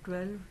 12,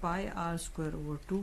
πr²/2,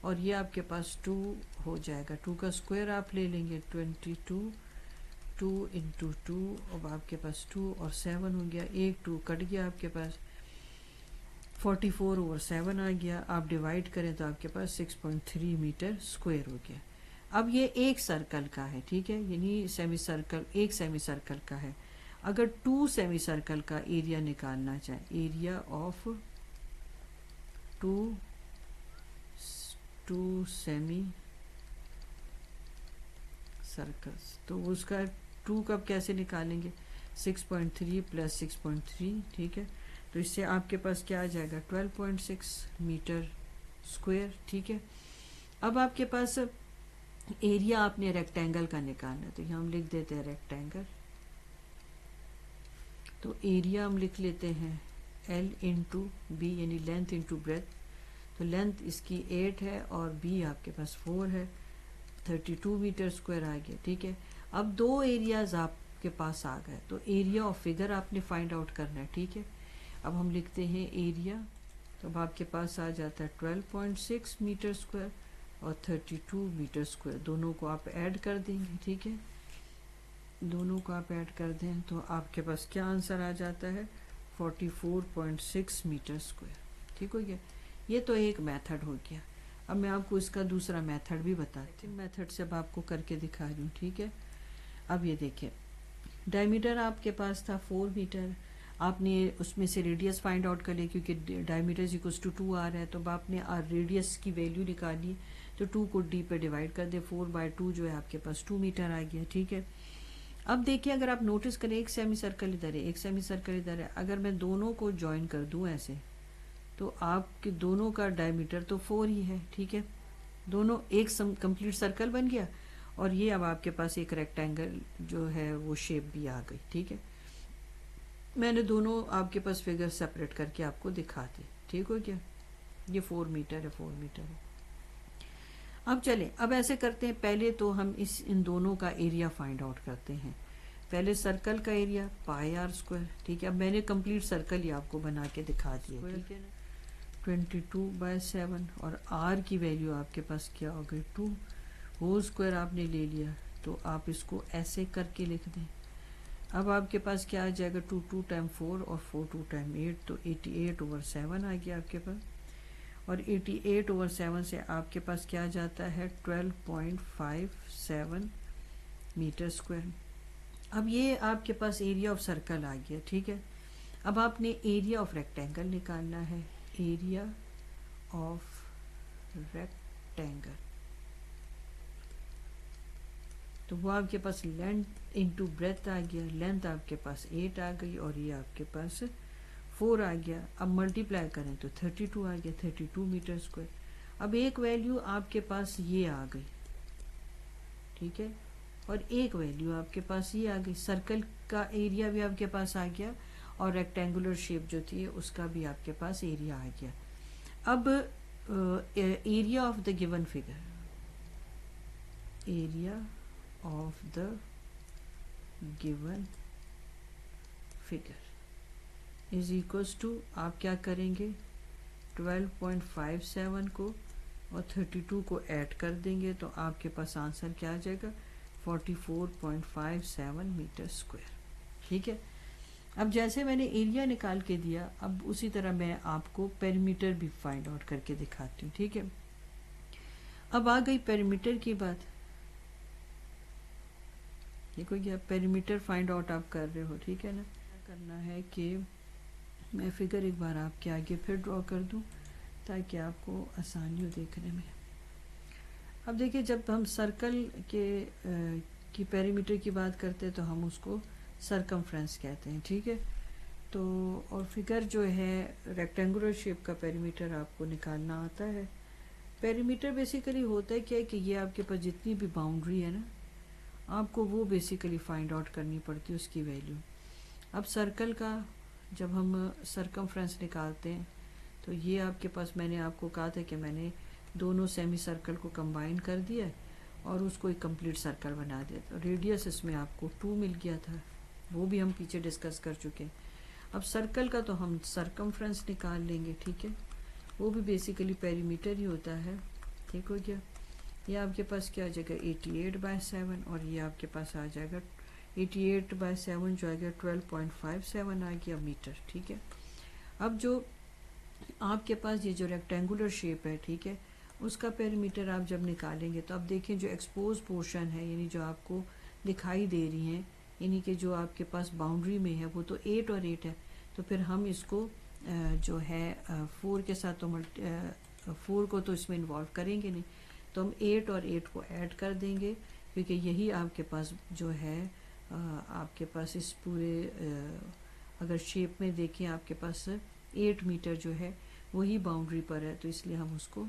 اور یہ آپ کے پاس 2 ہو جائے گا. 2 کا اسکوائر آپ لے لیں گے 22. 2 انٹو 2 اب آپ کے پاس 2 اور 7 ہو گیا. 2 کٹ گیا آپ کے پاس 44/7 آ گیا. آپ ڈیوائڈ کریں تو آپ کے پاس 6.3 میٹر اسکوائر ہو گیا. اب یہ ایک سرکل کا ہے, ٹھیک ہے, یعنی سیمی سرکل, ایک سیمی سرکل کا ہے. اگر 2 سیمی سرکل کا ایریا نکالنا چاہیں, ایریا آف 2 سیمی سرکلز, تو اس کا 2 کب کیسے نکالیں گے؟ 6.3 پلس 6.3, ٹھیک ہے, تو اس سے آپ کے پاس کیا آ جائے گا 12.6 میٹر اسکوائر, ٹھیک ہے. اب آپ کے پاس ایریا آپ نے ریکٹینگل کا نکالنا ہے, تو یہاں ہم لکھ دیتے ہیں ریکٹینگل. تو ایریا ہم لکھ لیتے ہیں L انٹو بی, یعنی لینتھ انٹو بریتھ. تو لینتھ اس کی 8 ہے اور بی آپ کے پاس 4 ہے, 32 میٹر اسکوائر آ گیا, ٹھیک ہے. اب 2 ایریاز آپ کے پاس آ گئے, تو ایریا آف فگر آپ نے فائنڈ آؤٹ کرنا ہے, ٹھیک ہے. اب ہم لکھتے ہیں ایریا, تو اب آپ کے پاس آ جاتا ہے 12.6 میٹر اسکوائر اور 32 میٹر اسکوائر, دونوں کو آپ ایڈ کر دیں گے, ٹھیک ہے. دونوں کو آپ ایڈ کر دیں تو آپ کے پاس کیا آنسر آ جاتا ہے 44.6 میٹر اسکوائر, ٹھیک ہو گیا. یہ تو ایک میتھڈ ہو گیا. اب میں آپ کو اس کا دوسرا میتھڈ بھی بتاتی ہوں, میتھڈ سے اب آپ کو کر کے دکھا رہی ہوں, ٹھیک ہے. اب یہ دیکھیں, ڈائیمیٹر آپ کے پاس تھا 4 میٹر, آپ نے اس میں سے ریڈیس فائنڈ آؤٹ کر لیا کیونکہ ڈائیمیٹر اکوس ٹو 2 آ رہا ہے, تو اب آپ نے ریڈیس کی ویلیو نکالی, تو 2 کو ڈی پہ ڈیوائڈ کر دیں, 4/2 جو ہے آپ کے پاس 2 میٹر آ گیا, ٹھیک ہے. اب دیکھیں اگر آپ نوٹس کریں ایک سیمی سرکل ادھر ہے, ایک سیمی سرکل ادھر ہے, اگر میں دونوں کو جوائن کر دوں ایسے, تو آپ کے دونوں کا ڈائیمیٹر تو 4 ہی ہے, ٹھیک ہے. دونوں ایک کمپلیٹ سرکل بن گیا, اور یہ اب آپ کے پاس ایک ریکٹینگل جو ہے وہ شیپ بھی آ گئی, ٹھیک ہے. میں نے دونوں آپ کے پاس فگر سپریٹ کر کے آپ کو دکھا دی, ٹھیک ہو گیا. یہ 4 میٹر ہے, 4 میٹر ہے. اب چلیں, اب ایسے کرتے ہیں, پہلے تو ہم ان دونوں کا ایریا فائنڈ آؤٹ کرتے ہیں. پہلے سرکل کا ایریا پائی آر اسکوائر, ٹھیک ہے. اب میں نے کمپلیٹ سرکل ہی آپ کو بنا کے دکھا دیا, ٹھیک ہے نا. 22/7 اور آر کی ویلیو آپ کے پاس کیا ہو گئی 2 ہول اسکوائر آپ نے لے لیا, تو آپ اس کو ایسے کر کے لکھ دیں. اب آپ کے پاس کیا آ جائے گا 2 ٹائم 4 اور 4 2 ٹائم 8, تو 88/7 آ گیا آپ کے پاس. اور 88/7 سے آپ کے پاس کیا جاتا ہے 12.57 میٹر اسکوائر. اب یہ آپ کے پاس ایریا آف سرکل آ گیا, ٹھیک ہے. اب آپ نے ایریا آف ریکٹینگل نکالنا ہے, ایریا آف ریکٹینگل, تو وہ آپ کے پاس لینتھ انٹو بریتھ آ گیا. لینتھ آپ کے پاس 8 آ گئی اور یہ آپ کے پاس 4 آ گیا. اب ملٹیپلائی کریں تو 32 آ گیا, 32 میٹر اسکوائر. اب ایک ویلیو آپ کے پاس یہ آ گئی, ٹھیک ہے, اور ایک ویلیو آپ کے پاس یہ آ گئی. سرکل کا ایریا بھی آپ کے پاس آ گیا, اور ریکٹینگولر شیپ جو تھی اس کا بھی آپ کے پاس ایریا آ گیا. اب area of the given figure, area of the given figure is equals to, آپ کیا کریں گے 12.57 کو اور 32 کو ایڈ کر دیں گے, تو آپ کے پاس آنسر کیا آ جائے گا 44.57 میٹر اسکوائر, ٹھیک ہے. اب جیسے میں نے ایریا نکال کے دیا, اب اسی طرح میں آپ کو پیریمیٹر بھی فائنڈ آؤٹ کر کے دکھاتی ہوں, ٹھیک ہے. اب آ گئی پیریمیٹر کی بات, ٹھیک ہو گیا. پیریمیٹر فائنڈ آؤٹ آپ کر رہے ہو, ٹھیک ہے نا. کرنا ہے کہ میں فگر ایک بار آپ کے آگے پھر ڈرا کر دوں تاکہ آپ کو آسانی ہو دیکھنے میں. اب دیکھیں, جب ہم سرکل کی پیریمیٹر کی بات کرتے ہیں تو ہم اس کو سرکمفرنس کہتے ہیں, ٹھیک ہے. تو اور فگر جو ہے ریکٹینگولر شیپ کا پیریمیٹر آپ کو نکالنا آتا ہے. پیریمیٹر بیسیکلی ہوتا ہے کیا ہے کہ یہ آپ کے پاس جتنی بھی باؤنڈری ہے نا, آپ کو وہ بیسیکلی فائنڈ آؤٹ کرنی پڑتی ہے اس کی ویلیو. اب سرکل کا جب ہم سرکمفرنس نکالتے ہیں تو یہ آپ کے پاس, میں نے آپ کو کہا تھا کہ میں نے دونوں سیمی سرکل کو کمبائن کر دیا اور اس کو ایک کمپلیٹ سرکل بنا دیا تھا. ریڈیس اس میں آپ کو 2 مل گیا تھا, وہ بھی ہم پیچھے ڈسکس کر چکے ہیں. اب سرکل کا تو ہم سرکمفرنس نکال لیں گے, ٹھیک ہے, وہ بھی بیسیکلی پیریمیٹر ہی ہوتا ہے, ٹھیک ہو گیا. یہ آپ کے پاس کیا آ جائے گا 88/7 اور یہ آپ کے پاس آ جائے گا 88/7 جو آئے گا 12.57 آ گیا میٹر. ٹھیک ہے. اب جو آپ کے پاس یہ جو ریکٹینگولر شیپ ہے ٹھیک ہے اس کا پیریمیٹر آپ جب نکالیں گے تو اب دیکھیں جو ایکسپوز پورشن ہے یعنی جو آپ کو دکھائی دے رہی ہیں یعنی کہ جو آپ کے پاس باؤنڈری میں ہے وہ تو 8 اور 8 ہے. تو پھر ہم اس کو جو ہے 4 کے ساتھ تو 4 کو تو اس میں انوالو کریں گے نہیں تو ہم 8 اور 8 کو ایڈ کر دیں گے کیونکہ یہی آپ کے پاس جو ہے آپ کے پاس اس پورے اگر شیپ میں دیکھیں آپ کے پاس 8 میٹر جو ہے وہی باؤنڈری پر ہے تو اس لیے ہم اس کو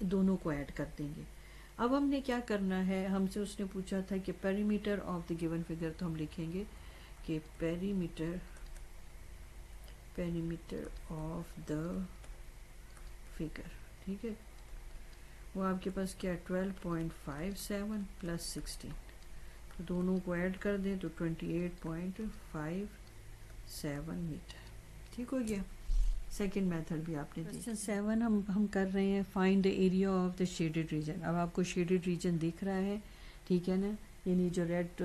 دونوں کو ایڈ کر دیں گے. اب ہم نے کیا کرنا ہے ہم سے اس نے پوچھا تھا کہ پیریمیٹر آف دی گیون فگر تو ہم لکھیں گے کہ پیریمیٹر آف دا فگر. ٹھیک ہے. وہ آپ کے پاس کیا 12.57 + 16 تو دونوں کو ایڈ کر دیں تو 28.57 میٹر. ٹھیک ہو گیا. سیکنڈ میتھڈ بھی آپ نے دیکھا. 7 ہم کر رہے ہیں find the area of the shaded region. اب آپ کو شیڈڈ ریجن دکھ رہا ہے ٹھیک ہے نا یعنی جو ریڈ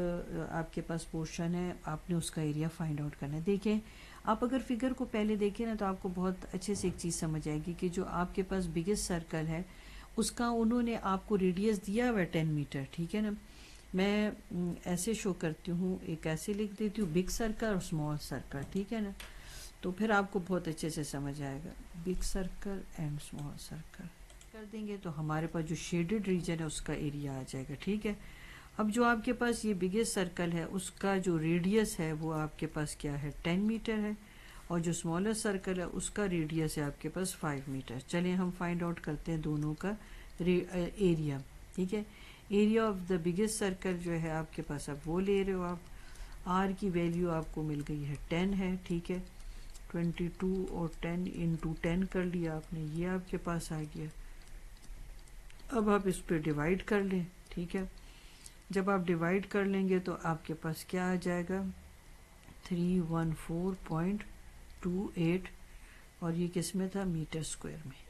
آپ کے پاس پورشن ہے آپ نے اس کا ایریا فائنڈ آؤٹ کرنا ہے. دیکھیں آپ اگر فگر کو پہلے دیکھیں نا تو آپ کو بہت اچھے سے ایک چیز سمجھ آئے گی کہ جو آپ کے پاس بگیسٹ سرکل ہے اس کا انہوں نے آپ کو ریڈیس دیا ہوا ہے 10 میٹر. ٹھیک ہے نا. میں ایسے شو کرتی ہوں ایک ایسے لکھ دیتی ہوں بگ سرکل اور اسمال سرکل. ٹھیک ہے نا. تو پھر آپ کو بہت اچھے سے سمجھ آئے گا. Big circle and small circle کر دیں گے تو ہمارے پاس جو شیڈڈ ریجن ہے اس کا ایریا آ جائے گا. ٹھیک ہے. اب جو آپ کے پاس یہ بگیسٹ سرکل ہے اس کا جو ریڈیس ہے وہ آپ کے پاس کیا ہے 10 میٹر ہے اور جو اسمالسٹ سرکل ہے اس کا ریڈیس ہے آپ کے پاس 5 میٹر. چلیں ہم فائنڈ آؤٹ کرتے ہیں دونوں کا ایریا. ٹھیک ہے. Area of the biggest circle جو ہے آپ کے پاس اب وہ لے رہے ہو آپ آر کی ویلیو آپ کو مل گئی ہے 10 ہے. ٹھیک ہے. 22 اور 10 انٹو 10 کر لیا آپ نے یہ آپ کے پاس آ گیا. اب آپ اس پہ ڈیوائڈ کر لیں. ٹھیک ہے. جب آپ ڈیوائڈ کر لیں گے تو آپ کے پاس کیا آ جائے گا 314.28 اور یہ کس میں تھا میٹر اسکوائر میں.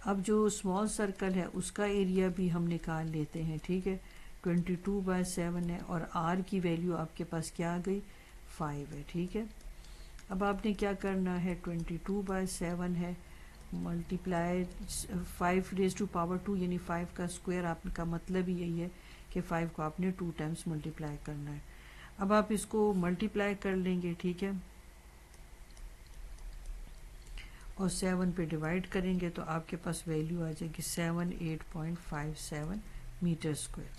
اب جو اسمال سرکل ہے اس کا ایریا بھی ہم نکال لیتے ہیں. ٹھیک ہے. 22/7 ہے اور آر کی ویلیو آپ کے پاس کیا آ گئی 5 ہے. ٹھیک ہے. اب آپ نے کیا کرنا ہے 22/7 ہے ملٹیپلائی 5⁻² یعنی 5 کا اسکوائر آپ کا مطلب ہی یہی ہے کہ 5 کو آپ نے 2 ٹائمز ملٹیپلائی کرنا ہے. اب آپ اس کو ملٹیپلائی کر لیں گے. ٹھیک ہے. اور 7 پہ ڈیوائڈ کریں گے تو آپ کے پاس ویلیو آ جائے گی 78.57 میٹر اسکوائر.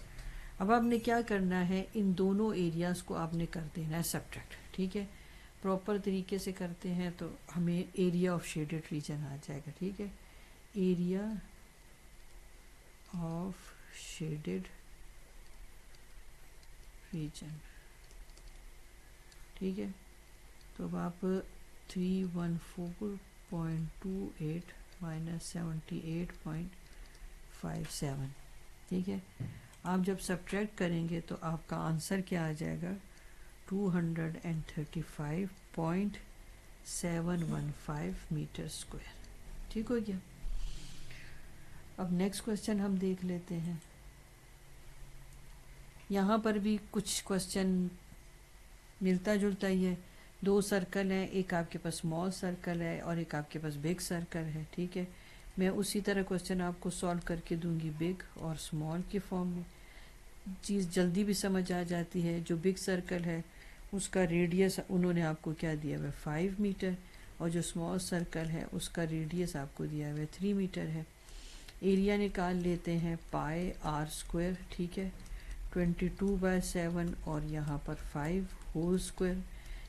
اب آپ نے کیا کرنا ہے ان دونوں ایریاز کو آپ نے کر دینا ہے سبٹریکٹ. ٹھیک ہے. پراپر طریقے سے کرتے ہیں تو ہمیں ایریا آف شیڈڈ ریجن آ جائے گا. ٹھیک ہے. Area of shaded region. ٹھیک ہے. تو اب آپ 314.28 - 78.57. ٹھیک ہے. آپ جب سبٹریکٹ کریں گے تو آپ کا آنسر کیا آ جائے گا 235.715 میٹر اسکوائر. ٹھیک ہو گیا. اب نیکسٹ کوشچن ہم دیکھ لیتے ہیں. یہاں پر بھی کچھ کوشچن ملتا جلتا ہی ہے. 2 سرکل ہیں ایک آپ کے پاس اسمال سرکل ہے اور ایک آپ کے پاس بگ سرکل ہے. ٹھیک ہے. میں اسی طرح کوشچن آپ کو سالو کر کے دوں گی بگ اور اسمال کے فارم میں. چیز جلدی بھی سمجھ آ جاتی ہے. جو بگ سرکل ہے اس کا ریڈیس انہوں نے آپ کو کیا دیا ہوا ہے 5 میٹر اور جو اسمال سرکل ہے اس کا ریڈیس آپ کو دیا ہوا ہے 3 میٹر ہے. ایریا نکال لیتے ہیں پائے آر اسکوائر. ٹھیک ہے. 22/7 اور یہاں پر 5 ہول اسکوائر.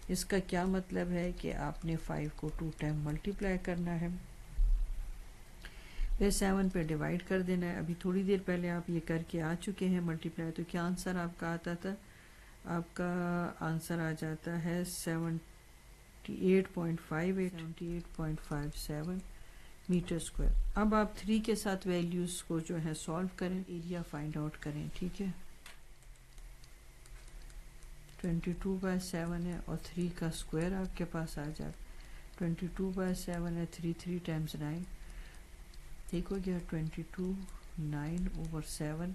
اس کا کیا مطلب ہے کہ آپ نے 5 کو 2 ٹائم ملٹیپلائی کرنا ہے پھر 7 پہ ڈیوائڈ کر دینا ہے. ابھی تھوڑی دیر پہلے آپ یہ کر کے آ چکے ہیں ملٹیپلائی. تو کیا آنسر آپ کا آتا تھا. آپ کا آنسر آ جاتا ہے 78.57 میٹر اسکوائر. اب آپ 3 کے ساتھ ویلیوز کو جو ہے سالو کریں ایریا فائنڈ آؤٹ کریں. ٹھیک ہے. 22/7 ہے اور 3 کا اسکوائر آپ کے پاس آ جائے. 22/7 ہے 3 × 3 = 9. ٹھیک ہو گیا. 22 9/7.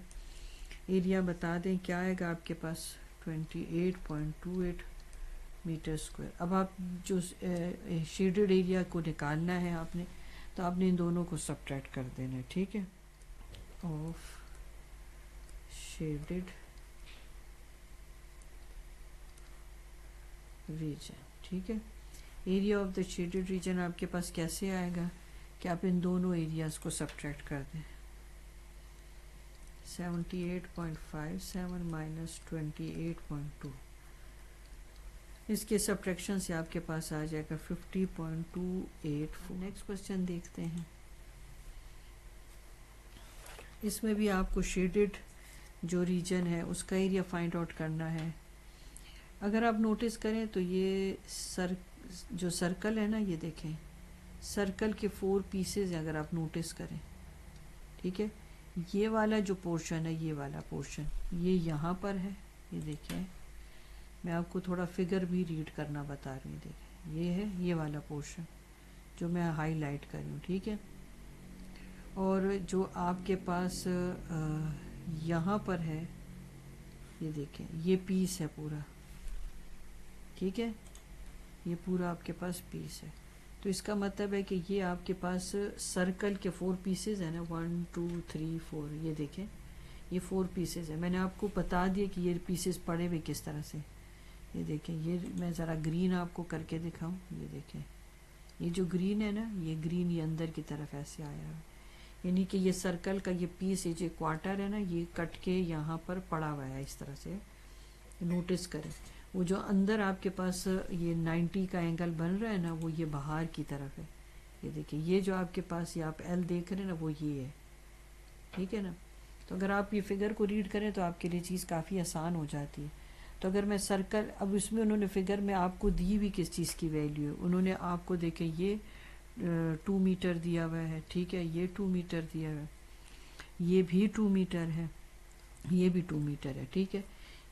ایریا بتا دیں کیا آئے گا آپ کے پاس 28.28 میٹر اسکوائر. اب آپ جو شیڈڈ ایریا کو نکالنا ہے آپ نے، تو آپ نے ان دونوں کو سبٹریکٹ کر دینا ہے. ٹھیک ہے، آف شیڈڈ ریجن. ٹھیک ہے، area of the shaded region آپ کے پاس کیسے آئے گا کہ آپ ان دونوں ایریاز کو سبٹریکٹ کر دیں. 78.57 مائنس 28.2، اس کے سبٹریکشن سے آپ کے پاس آ جائے گا 50.284. نیکسٹ کوشچن دیکھتے ہیں. اس میں بھی آپ کو شیڈڈ جو ریجن ہے اس کا ایریا فائنڈ آؤٹ کرنا ہے. اگر آپ نوٹس کریں تو یہ جو سرکل ہے نا، یہ دیکھیں سرکل کے 4 پیسز ہیں اگر آپ نوٹس کریں. ٹھیک ہے، یہ والا جو پورشن ہے، یہ والا پورشن یہ یہاں پر ہے. یہ دیکھیں، میں آپ کو تھوڑا فگر بھی ریڈ کرنا بتا رہی ہوں. دیکھیں یہ ہے یہ والا پورشن جو میں ہائی لائٹ کر رہی ہوں. ٹھیک ہے، اور جو آپ کے پاس یہاں پر ہے، یہ دیکھیں یہ پیس ہے پورا. ٹھیک ہے، یہ پورا آپ کے پاس پیس ہے. تو اس کا مطلب ہے کہ یہ آپ کے پاس سرکل کے 4 پیسز ہیں نا، 1 2 3 4. یہ دیکھیں یہ 4 پیسز ہیں. میں نے آپ کو بتا دیا کہ یہ پیسز پڑے ہوئے کس طرح سے. یہ دیکھیں، یہ میں ذرا گرین آپ کو کر کے دکھاؤں. یہ دیکھیں یہ جو گرین ہے نا، یہ گرین یہ اندر کی طرف ایسے آیا ہے، یعنی کہ یہ سرکل کا یہ پیس، یہ جو کوارٹر ہے نا، یہ کٹ کے یہاں پر پڑا ہوا ہے اس طرح سے. نوٹس کریں وہ جو اندر آپ کے پاس یہ 90 کا اینگل بن رہا ہے نا، وہ یہ باہر کی طرف ہے. یہ دیکھیں یہ جو آپ کے پاس یہ آپ ایل دیکھ رہے ہیں نا، وہ یہ ہے. ٹھیک ہے نا. تو اگر آپ یہ فگر کو ریڈ کریں تو آپ کے لیے چیز کافی آسان ہو جاتی ہے. تو اگر میں سرکل، اب اس میں انہوں نے فگر میں آپ کو دی بھی کس چیز کی ویلیو ہے. انہوں نے آپ کو دیکھیں یہ 2 میٹر دیا ہوا ہے. ٹھیک ہے، یہ 2 میٹر دیا ہوا ہے، یہ بھی 2 میٹر ہے، یہ بھی 2 میٹر ہے. ٹھیک ہے،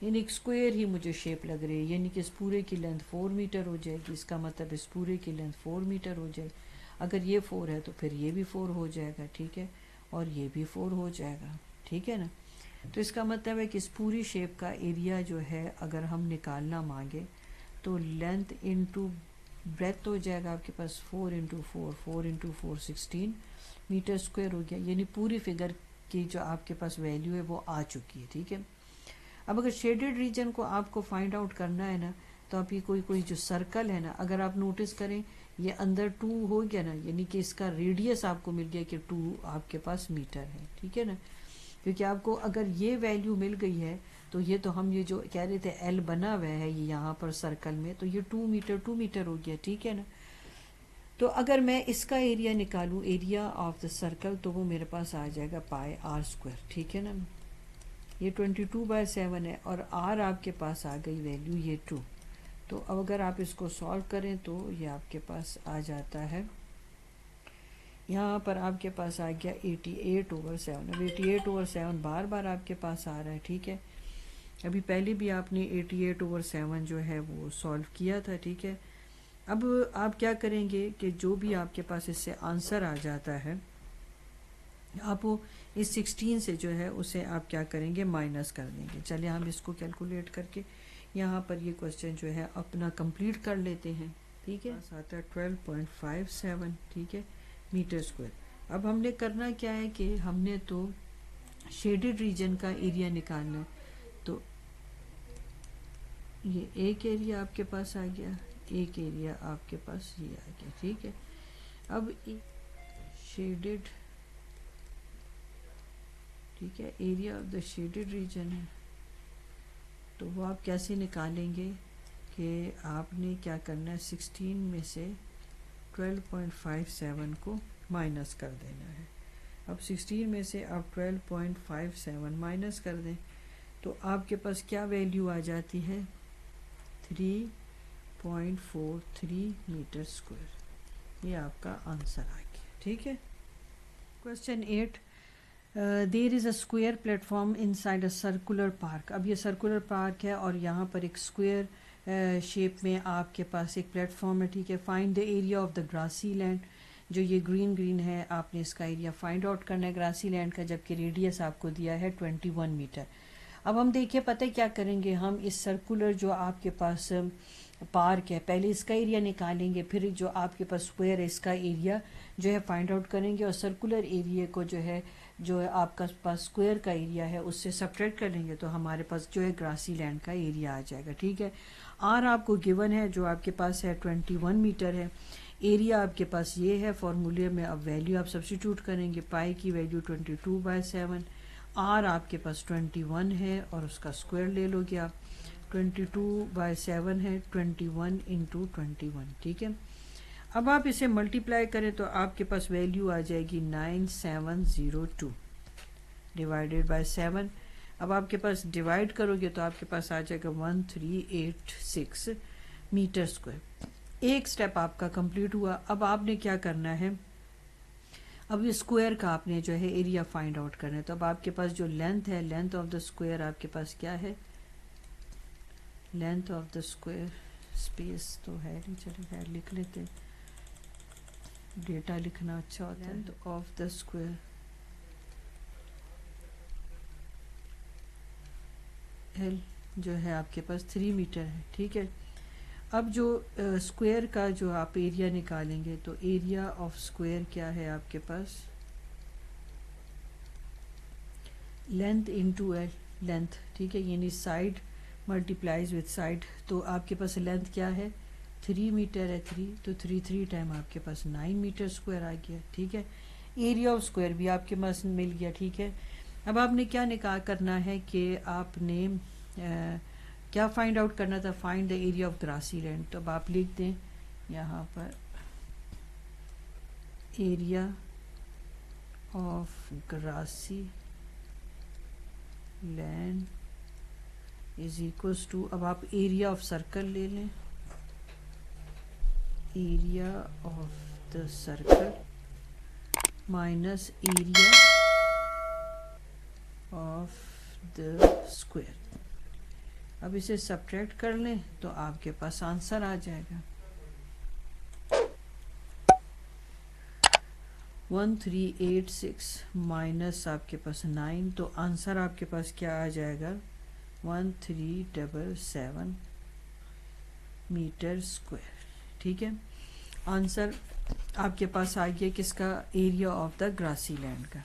یعنی ایک اسکوئر ہی مجھے شیپ لگ رہی ہے، یعنی کہ اس پورے کی لینتھ 4 میٹر ہو جائے گی. اس کا مطلب اس پورے کی لینتھ 4 میٹر ہو جائے گی. اگر یہ 4 ہے تو پھر یہ بھی 4 ہو جائے گا. ٹھیک ہے، اور یہ بھی 4 ہو جائے گا. ٹھیک ہے نا. تو اس کا مطلب ہے کہ اس پوری شیپ کا ایریا جو ہے اگر ہم نکالنا مانگے تو لینتھ انٹو بریتھ ہو جائے گا آپ کے پاس 4 انٹو 4 4 انٹو 4 16 میٹر اسکوائر ہو گیا. یعنی پوری فگر کی جو آپ کے پاس ویلیو ہے وہ آ چکی ہے. ٹھیک ہے، اب اگر شیڈڈ ریجن کو آپ کو فائنڈ آؤٹ کرنا ہے نا، تو آپ یہ کوئی جو سرکل ہے نا، اگر آپ نوٹس کریں یہ اندر 2 ہو گیا نا، یعنی کہ اس کا ریڈیس آپ کو مل گیا کہ 2 آپ کے پاس میٹر ہے. ٹھیک ہے نا، کیونکہ آپ کو اگر یہ ویلیو مل گئی ہے تو یہ تو ہم یہ جو کہہ رہے تھے ایل بنا ہوا ہے یہ یہاں پر سرکل میں، تو یہ 2 میٹر ہو گیا. ٹھیک ہے نا. تو اگر میں اس کا ایریا نکالوں، ایریا آف دا سرکل، تو وہ میرے پاس آ جائے گا پائے آر اسکوائر. ٹھیک ہے نا، یہ 22/7 ہے، اور آر آپ کے پاس آ گئی ویلیو یہ 2. تو اب اگر آپ اس کو سالو کریں تو یہ آپ کے پاس آ جاتا ہے، یہاں پر آپ کے پاس آ گیا 88/7. اب 88/7 بار بار آپ کے پاس آ رہا ہے. ٹھیک ہے، ابھی پہلے بھی آپ نے 88/7 جو ہے وہ سالو کیا تھا. ٹھیک ہے، اب آپ کیا کریں گے کہ جو بھی آپ کے پاس اس سے آنسر آ جاتا ہے، آپ وہ اس 16 سے جو ہے اسے آپ کیا کریں گے، مائنس کر دیں گے. چلے ہم اس کو کیلکولیٹ کر کے یہاں پر یہ کوشچن جو ہے اپنا کمپلیٹ کر لیتے ہیں. ٹھیک ہے، آتا ہے 12.57. ٹھیک ہے، میٹر اسکوائر. اب ہم نے کرنا کیا ہے کہ ہم نے تو شیڈڈ ریجن کا ایریا نکالنا ہے. تو یہ ایک ایریا آپ کے پاس آ گیا، ایک ایریا آپ کے پاس یہ آ گیا. ٹھیک ہے، اب شیڈڈ، ٹھیک ہے، area of the shaded region ہے، تو وہ آپ کیسے نکالیں گے کہ آپ نے کیا کرنا ہے، 16 میں سے 12.57 کو مائنس کر دینا ہے. اب 16 میں سے آپ 12.57 مائنس کر دیں تو آپ کے پاس کیا ویلیو آ جاتی ہے، 3.43 میٹر اسکوائر. یہ آپ کا آنسر آ گیا. ٹھیک ہے. Question 8، there is a square plate form in side a circular park. اب یہ سرکولر پارک ہے اور یہاں پر ایک اسکوئر شیپ میں آپ کے پاس ایک پلیٹ فارم ہے. ٹھیک ہے، find the area of the grassy land. جو یہ گرین ہے آپ نے اس کا ایریا فائنڈ آؤٹ کرنا ہے گراسی لینڈ کا، جبکہ ریڈیس آپ کو دیا ہے 21 میٹر۔ اب ہم دیکھیں پتہ کیا کریں گے، ہم اس سرکولر جو آپ کے پاس پارک ہے پہلے اس کا ایریا نکالیں گے، پھر جو آپ کے پاس اسکوائر ہے اس کا ایریا جو ہے فائنڈ آؤٹ کریں گے، اور سرکولر ایریا کو جو ہے آپ کا پاس اسکوائر کا ایریا ہے اس سے سبٹریکٹ کر لیں گے، تو ہمارے پاس جو ہے گراسی لینڈ کا ایریا آ جائے گا، ٹھیک ہے۔ آر آپ کو گیون ہے جو آپ کے پاس ہے 21 میٹر ہے، ایریا آپ کے پاس یہ ہے، فارمولے میں اب ویلیو آپ سبسٹیٹیوٹ کریں گے، پائی کی ویلیو 22/7، آر آپ کے پاس 21 ہے اور اس کا اسکوائر لے لو گے آپ، 22/7 ہے 21 × 21، ٹھیک ہے۔ اب آپ اسے ملٹیپلائی کریں تو آپ کے پاس ویلیو آ جائے گی 9702 ڈیوائڈیڈ بائی 7۔ اب آپ کے پاس ڈیوائڈ کرو گے تو آپ کے پاس آ جائے گا 1386 میٹر اسکوائر۔ ایک سٹیپ آپ کا کمپلیٹ ہوا۔ اب آپ نے کیا کرنا ہے، اب اسکوائر کا آپ نے جو ہے ایریا فائنڈ آؤٹ کرنا ہے، تو اب آپ کے پاس جو لینتھ ہے، لینتھ آف دا اسکوائر آپ کے پاس کیا ہے، length of the square, space تو ہے نہیں، چلے خیر لکھ لیتے ہیں، ڈیٹا لکھنا اچھا ہوتا ہے۔ Length of the square L جو ہے آپ کے پاس 3 میٹر ہے، ٹھیک ہے۔ اب جو اسکوائر کا جو آپ ایریا نکالیں گے تو ایریا آف اسکوائر کیا ہے آپ کے پاس، لینتھ انٹو ایل، لینتھ، ٹھیک ہے، یعنی سائڈ ملٹیپلائز وتھ سائڈ، تو آپ کے پاس لینتھ کیا ہے 3 میٹر ہے، 3 تو 3 ٹائم آپ کے پاس 9 میٹر اسکوائر آ گیا، ٹھیک ہے۔ ایریا آف اسکوائر بھی آپ کے پاس مل گیا، ٹھیک ہے۔ اب آپ نے کیا کرنا ہے کہ آپ نے کیا فائنڈ آؤٹ کرنا تھا، find the area of grassy land, تو اب آپ لکھ دیں یہاں پر area of grassy land is equals to, اب آپ ایریا آف سرکل لے لیں، area of the circle minus area of the square. اب اسے سبٹریکٹ کر لیں تو آپ کے پاس آنسر آ جائے گا 1386 مائنس آپ کے پاس 9، تو آنسر آپ کے پاس کیا آ جائے گا 1377 میٹر اسکوائر، ٹھیک ہے۔ آنسر آپ کے پاس آ گیا کس کا، area of the grassy land کا۔